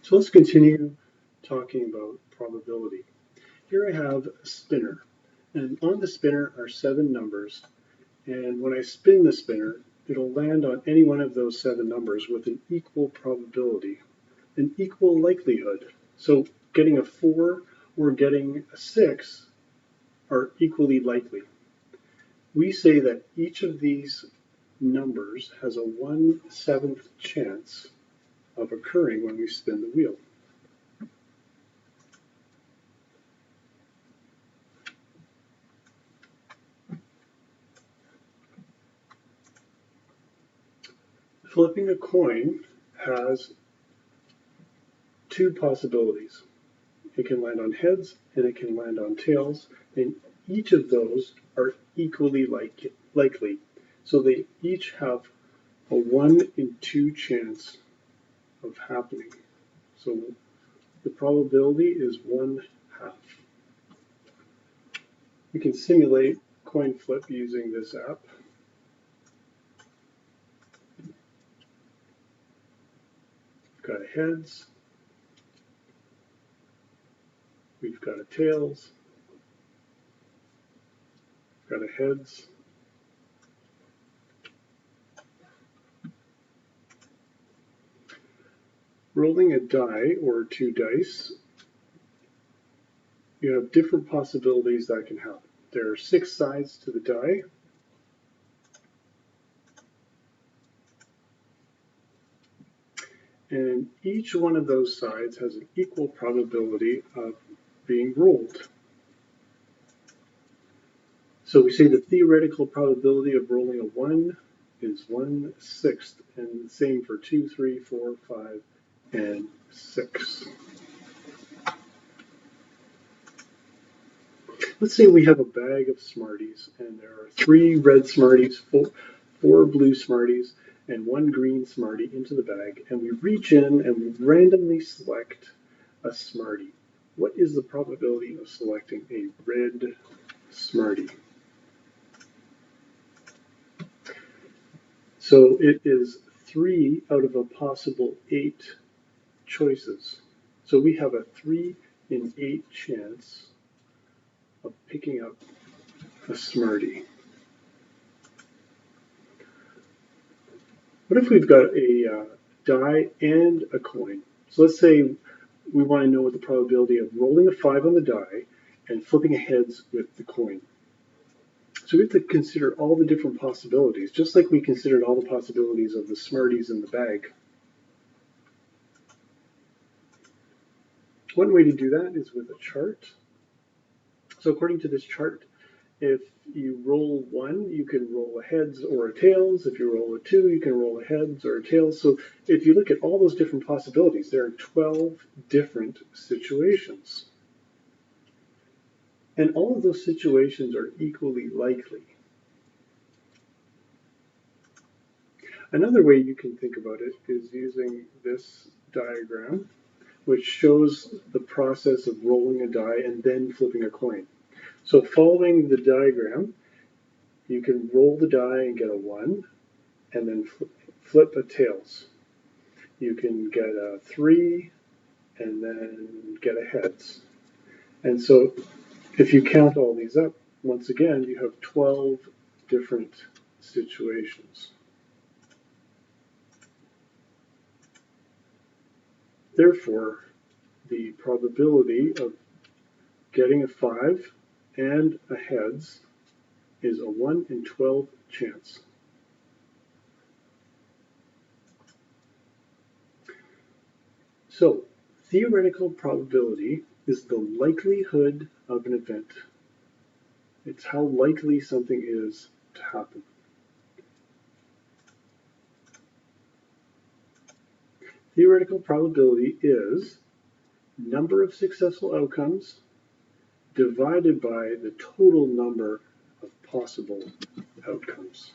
So let's continue talking about probability. Here I have a spinner, and on the spinner are 7 numbers, and when I spin the spinner, it'll land on any one of those 7 numbers with an equal probability, an equal likelihood. So getting a 4 or getting a 6 are equally likely. We say that each of these numbers has a 1/7 chance of occurring when we spin the wheel. Flipping a coin has 2 possibilities. It can land on heads and it can land on tails, and each of those are equally likely. So they each have a 1 in 2 chance of happening. So the probability is 1/2. We can simulate coin flip using this app. We've got a heads, we've got a tails, we've got a heads, rolling a die or 2 dice, you have different possibilities that can happen. There are 6 sides to the die. And each one of those sides has an equal probability of being rolled. So we say the theoretical probability of rolling a 1 is 1/6, and the same for 2, 3, 4, 5, and 6. Let's say we have a bag of Smarties, and there are 3 red Smarties, 4 blue Smarties, and 1 green Smartie into the bag, and we reach in and we randomly select a Smartie. What is the probability of selecting a red Smartie? So it is 3 out of a possible 8 choices. So we have a 3 in 8 chance of picking up a Smartie. What if we've got a die and a coin? So let's say we want to know what the probability of rolling a 5 on the die and flipping a heads with the coin. So we have to consider all the different possibilities, just like we considered all the possibilities of the Smarties in the bag. One way to do that is with a chart. So according to this chart, if you roll 1, you can roll a heads or a tails. If you roll a 2, you can roll a heads or a tails. So if you look at all those different possibilities, there are 12 different situations. And all of those situations are equally likely. Another way you can think about it is using this diagram, which shows the process of rolling a die and then flipping a coin. So following the diagram, you can roll the die and get a 1, and then flip a tails. You can get a 3, and then get a heads. And so if you count all these up, once again, you have 12 different situations. Therefore, the probability of getting a 5 and a heads is a 1 in 12 chance. So, theoretical probability is the likelihood of an event. It's how likely something is to happen. Theoretical probability is number of successful outcomes divided by the total number of possible outcomes.